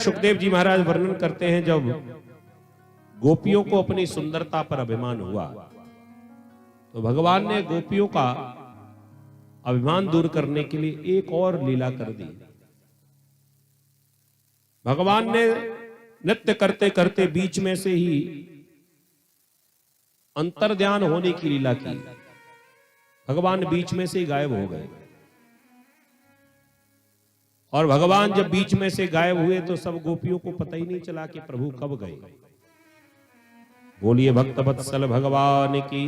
सुखदेव जी महाराज वर्णन करते हैं, जब गोपियों को अपनी सुंदरता पर अभिमान हुआ तो भगवान ने गोपियों का अभिमान दूर करने के लिए एक और लीला कर दी। भगवान ने नृत्य करते करते बीच में से ही अंतर्ध्यान होने की लीला की। भगवान बीच में से ही गायब हो गए, और भगवान जब बीच में से गायब हुए तो सब गोपियों को पता ही नहीं चला कि प्रभु कब गए। बोलिए भक्त वत्सल भगवान की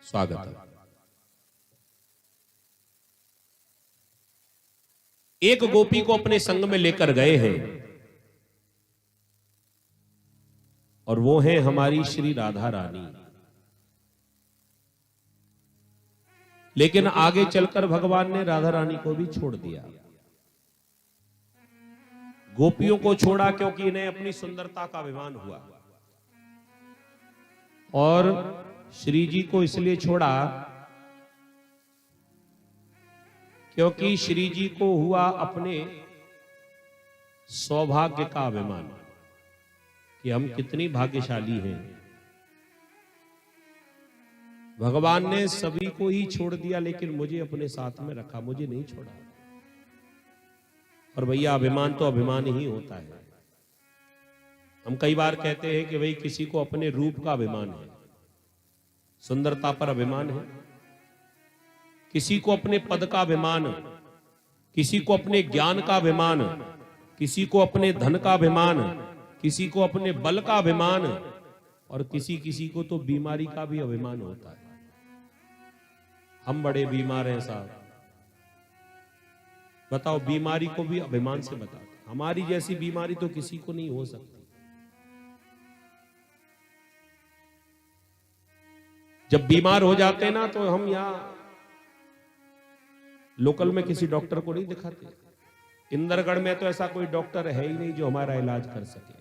स्वागत है। एक गोपी को अपने संग में लेकर गए हैं, और वो है हमारी श्री राधा रानी। लेकिन आगे चलकर भगवान ने राधा रानी को भी छोड़ दिया। गोपियों को छोड़ा क्योंकि इन्हें अपनी सुंदरता का अभिमान हुआ, और श्री जी को इसलिए छोड़ा क्योंकि श्री जी को हुआ अपने सौभाग्य का अभिमान कि हम कितनी भाग्यशाली हैं। भगवान ने सभी को ही छोड़ दिया, लेकिन मुझे अपने साथ में रखा, मुझे नहीं छोड़ा। और भैया अभिमान तो अभिमान ही होता है। हम कई बार कहते हैं कि भाई किसी को अपने रूप का अभिमान है, सुंदरता पर अभिमान है, किसी को अपने पद का अभिमान, किसी को अपने ज्ञान का अभिमान, किसी को अपने धन का अभिमान, किसी को अपने बल का अभिमान, और किसी को तो बीमारी का भी अभिमान होता है। हम बड़े बीमार हैं साहब, बताओ, बीमारी को भी अभिमान से बताओ। हमारी जैसी बीमारी तो किसी को नहीं हो सकती। जब बीमार हो जाते हैं ना तो हम यहां लोकल में किसी डॉक्टर को नहीं दिखाते। इंदरगढ़ में तो ऐसा कोई डॉक्टर है ही नहीं जो हमारा इलाज कर सके।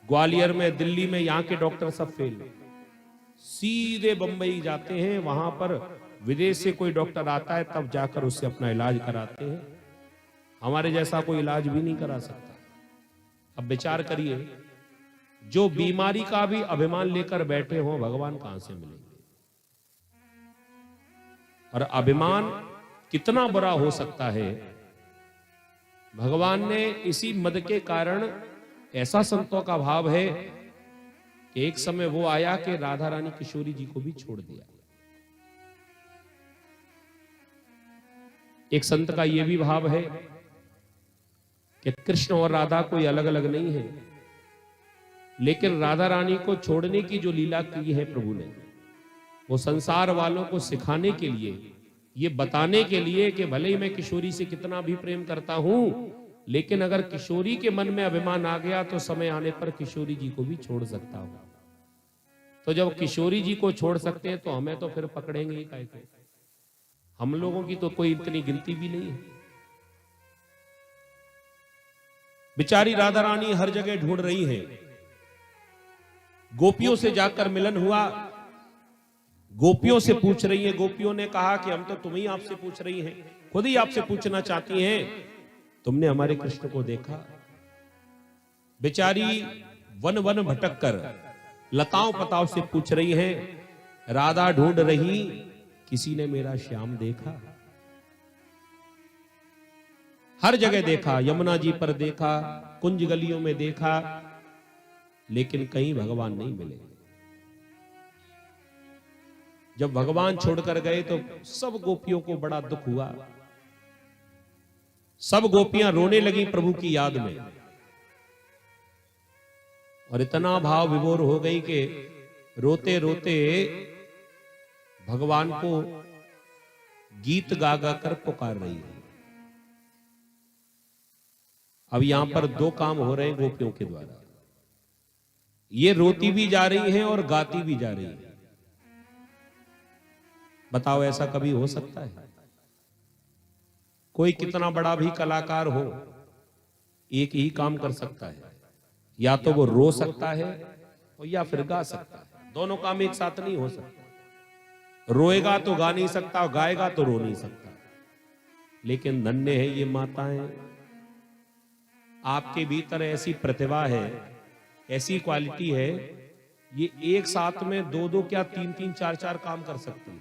ग्वालियर में, दिल्ली में, यहां के डॉक्टर सब फेल। सीधे बंबई जाते हैं, वहां पर विदेश से कोई डॉक्टर आता है तब जाकर उससे अपना इलाज कराते हैं। हमारे जैसा कोई इलाज भी नहीं करा सकता। अब विचार करिए, जो बीमारी का भी अभिमान लेकर बैठे हो, भगवान कहां से मिलेंगे? और अभिमान कितना बुरा हो सकता है। भगवान ने इसी मद के कारण, ऐसा संतों का भाव है कि एक समय वो आया कि राधा रानी किशोरी जी को भी छोड़ दिया। एक संत का यह भी भाव है कि कृष्ण और राधा कोई अलग अलग नहीं है, लेकिन राधा रानी को छोड़ने की जो लीला की है प्रभु ने, वो संसार वालों को सिखाने के लिए, ये बताने के लिए कि भले ही मैं किशोरी से कितना भी प्रेम करता हूं, लेकिन अगर किशोरी के मन में अभिमान आ गया तो समय आने पर किशोरी जी को भी छोड़ सकता हूं। तो जब किशोरी जी को छोड़ सकते हैं तो हमें तो फिर पकड़ेंगे ही काहे को? हम लोगों की तो कोई इतनी गिनती भी नहीं है। बेचारी राधा रानी हर जगह ढूंढ रही है। गोपियों से जाकर मिलन हुआ, गोपियों से पूछ रही है। गोपियों ने कहा कि हम तो तुम्हें आपसे पूछ रही हैं, खुद ही आपसे पूछना चाहती हैं, तुमने हमारे कृष्ण को देखा? बेचारी वन वन भटक कर लताओं पताओं से पूछ रही है। राधा ढूंढ रही, किसी ने मेरा श्याम देखा? हर जगह देखा, यमुना जी पर देखा, कुंज गलियों में देखा, लेकिन कहीं भगवान नहीं मिले। जब भगवान छोड़कर गए तो सब गोपियों को बड़ा दुख हुआ। सब गोपियां रोने लगी प्रभु की याद में, और इतना भाव विभोर हो गई कि रोते रोते भगवान को गीत गा गा कर पुकार रही है। अब यहां पर दो काम हो रहे हैं गोपियों के द्वारा। ये रोती भी जा रही हैं और गाती भी जा रही है। बताओ, ऐसा कभी हो सकता है? कोई कितना बड़ा भी कलाकार हो, एक ही काम कर सकता है, या तो वो रो सकता है और या फिर गा सकता है। दोनों काम एक साथ नहीं हो सकता। रोएगा तो गा नहीं सकता, गाएगा तो रो नहीं सकता। लेकिन धन्य है ये माताएं, आपके भीतर ऐसी प्रतिभा है, ऐसी क्वालिटी है, ये एक साथ में दो दो क्या तीन तीन चार चार काम कर सकती है।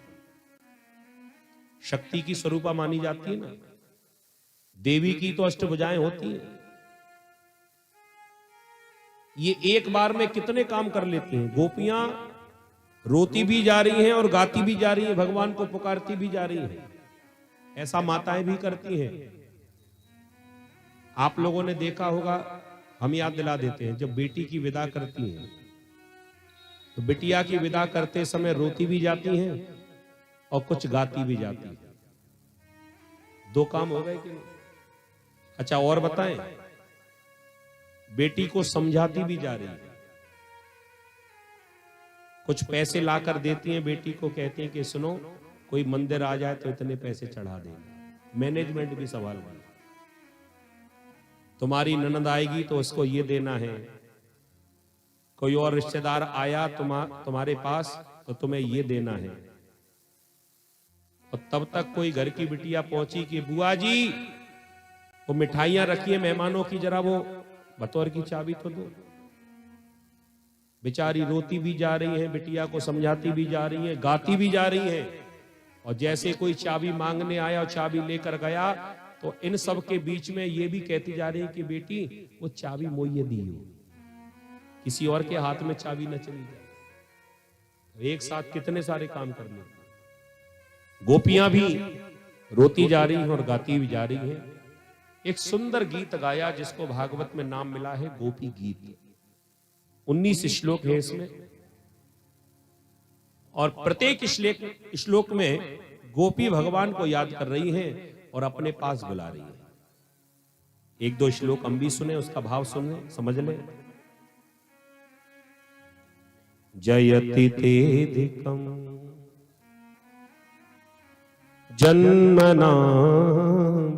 शक्ति की स्वरूपा मानी जाती है ना, देवी की तो अष्टभुजाएं होती हैं। ये एक बार में कितने काम कर लेती हैं। गोपियां रोती भी जा रही हैं और गाती भी जा रही हैं, भगवान को पुकारती भी जा रही हैं। ऐसा माताएं भी करती हैं। आप लोगों ने देखा होगा, हम याद दिला देते हैं, जब बेटी की विदा करती हैं तो बिटिया की विदा करते समय रोती भी जाती हैं और कुछ गाती भी जाती हैं। दो काम हो गए कि नहीं? अच्छा और बताएं, बेटी को समझाती भी जा रही है। कुछ पैसे लाकर देती हैं बेटी को, कहती हैं कि सुनो, कोई मंदिर आ जाए तो इतने पैसे चढ़ा देंगे। मैनेजमेंट भी सवाल बना, तुम्हारी ननद आएगी तो उसको ये देना है, कोई और रिश्तेदार आया तुम्हारे पास तो तुम्हें ये देना है। और तब तक कोई घर की बिटिया पहुंची कि बुआ जी वो मिठाइयां रखी है मेहमानों की, जरा वो बतौर की चाबी तो दो। बेचारी रोती भी जा रही है, बिटिया को समझाती भी जा रही है, गाती भी जा रही है। और जैसे कोई चाबी मांगने आया और चाबी लेकर गया तो इन सब के बीच में ये भी कहती जा रही है कि बेटी वो चाबी मोइए दी हो, किसी और के हाथ में चाबी न चली जाए। एक साथ कितने सारे काम कर ले। गोपियां भी रोती जा रही हैं और गाती भी जा रही हैं। एक सुंदर गीत गाया जिसको भागवत में नाम मिला है गोपी गीत। 19 श्लोक है इसमें, और प्रत्येक श्लोक में गोपी भगवान को याद कर रही हैं और अपने पास बुला रही है। एक दो श्लोक हम भी सुने, उसका भाव सुने, समझ ले। जयति तेधिकम जन्मना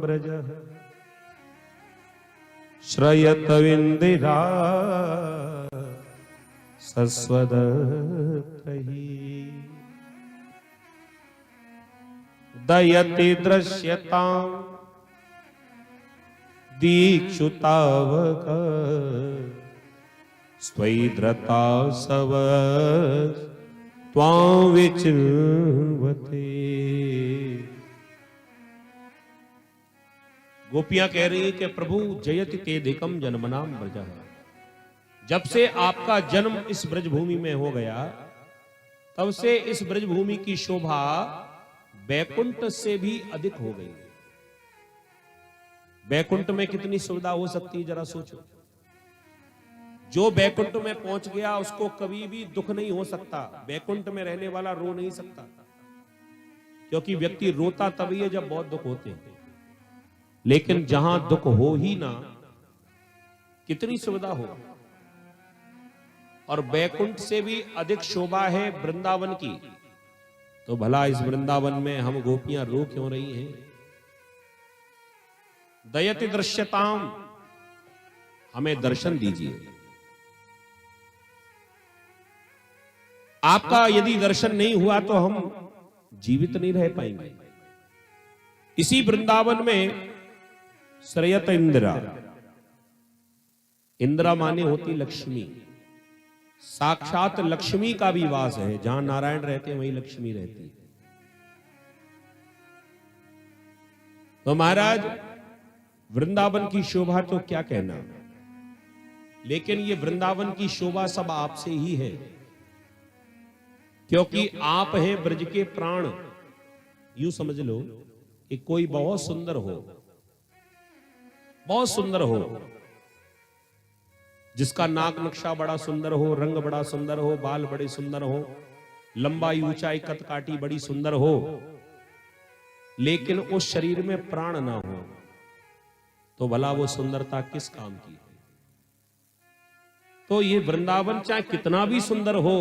ब्रजः श्रयतविंदिरा सस्वदत्रही दयति दृश्यतां दीक्षुतावक स्वैद्रता सव त्वां विचिन्वते। गोपियां कह रही है कि प्रभु जयति तेधिकम जन्मनाम ब्रजः, जब से आपका जन्म इस ब्रजभूमि में हो गया तब से इस ब्रजभूमि की शोभा बैकुंठ से भी अधिक हो गई। बैकुंठ में कितनी सुविधा हो सकती है, जरा सोचो। जो बैकुंठ में पहुंच गया उसको कभी भी दुख नहीं हो सकता। बैकुंठ में रहने वाला रो नहीं सकता, क्योंकि व्यक्ति रोता तभी है जब बहुत दुख होते हैं। लेकिन जहां दुख हो ही ना, कितनी सुविधा हो। और बैकुंठ से भी अधिक शोभा है वृंदावन की। तो भला इस वृंदावन में हम गोपियां रो क्यों रही हैं? दयति दृश्यताम, हमें दर्शन दीजिए। आपका यदि दर्शन नहीं हुआ तो हम जीवित नहीं रह पाएंगे। इसी वृंदावन में श्रयत इंदिरा, इंदिरा माने होती लक्ष्मी, साक्षात लक्ष्मी का भी वास है। जहां नारायण रहते हैं वहीं लक्ष्मी रहती है। तो महाराज वृंदावन की शोभा तो क्या कहना, लेकिन ये वृंदावन की शोभा सब आपसे ही है, क्योंकि आप हैं ब्रज के प्राण। यूं समझ लो कि कोई बहुत सुंदर हो, बहुत सुंदर हो, जिसका नाक नक्शा बड़ा सुंदर हो, रंग बड़ा सुंदर हो, बाल बड़े सुंदर हो, लंबाई ऊंचाई कद काटी बड़ी सुंदर हो, लेकिन उस शरीर में प्राण ना हो तो भला वो सुंदरता किस काम की है? तो ये वृंदावन चाहे कितना भी सुंदर हो,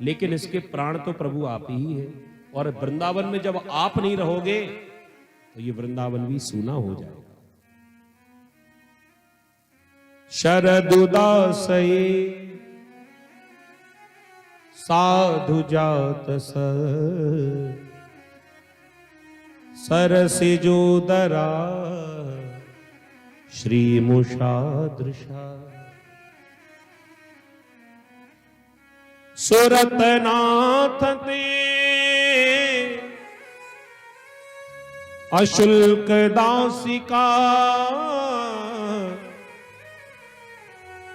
लेकिन इसके प्राण तो प्रभु आप ही है। और वृंदावन में जब आप नहीं रहोगे तो ये वृंदावन भी सूना हो जाएगा। शरदुदासये साधु जात सरसिजोदरा श्रीमुषादृशा सुरतनाथ ते अशुल्क दासिका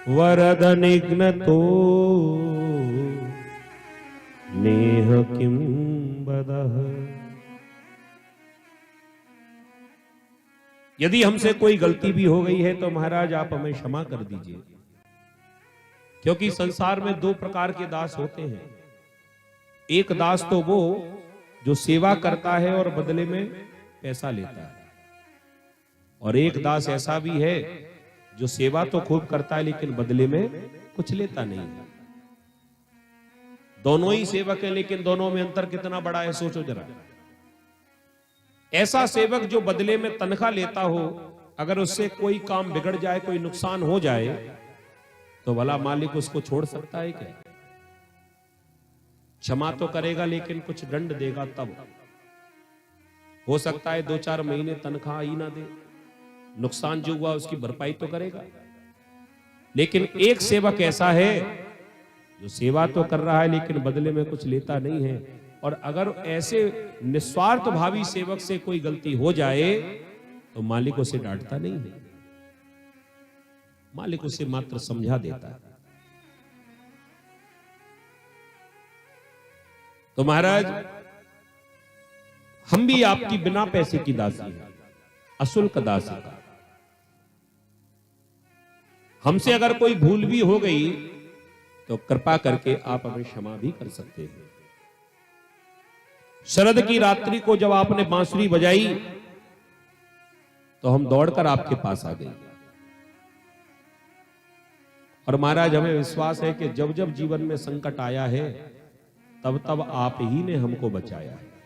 वरद निघ्नतो नेह किं बदः। यदि हमसे कोई गलती भी हो गई है तो महाराज आप हमें क्षमा कर दीजिए, क्योंकि संसार में दो प्रकार के दास होते हैं। एक दास तो वो जो सेवा करता है और बदले में पैसा लेता है, और एक दास ऐसा भी है जो सेवा तो खूब करता है लेकिन बदले में कुछ लेता नहीं है। दोनों ही सेवक है, लेकिन दोनों में अंतर कितना बड़ा है सोचो जरा। ऐसा सेवक जो बदले में तनख्वाह लेता हो, अगर उससे कोई काम बिगड़ जाए, कोई नुकसान हो जाए, तो भला मालिक उसको छोड़ सकता है क्या? क्षमा तो करेगा लेकिन कुछ दंड देगा तब। हो सकता है 2-4 महीने तनख्वाह ही ना दे, नुकसान जो हुआ उसकी भरपाई तो करेगा। लेकिन एक सेवक ऐसा है जो सेवा तो कर रहा है लेकिन बदले में कुछ लेता नहीं है, और अगर ऐसे निस्वार्थ भावी सेवक से कोई गलती हो जाए तो मालिक उसे डांटता नहीं है, मालिक उसे मात्र समझा देता है। तो महाराज हम भी आपकी बिना पैसे की दासी हैं, अशुल्क दासी का। हमसे अगर कोई भूल भी हो गई तो कृपा करके आप हमें क्षमा भी कर सकते हैं। शरद की रात्रि को जब आपने बांसुरी बजाई तो हम दौड़कर आपके पास आ गए, और महाराज हमें विश्वास है कि जब जब जीवन में संकट आया है तब तब आप ही ने हमको बचाया है।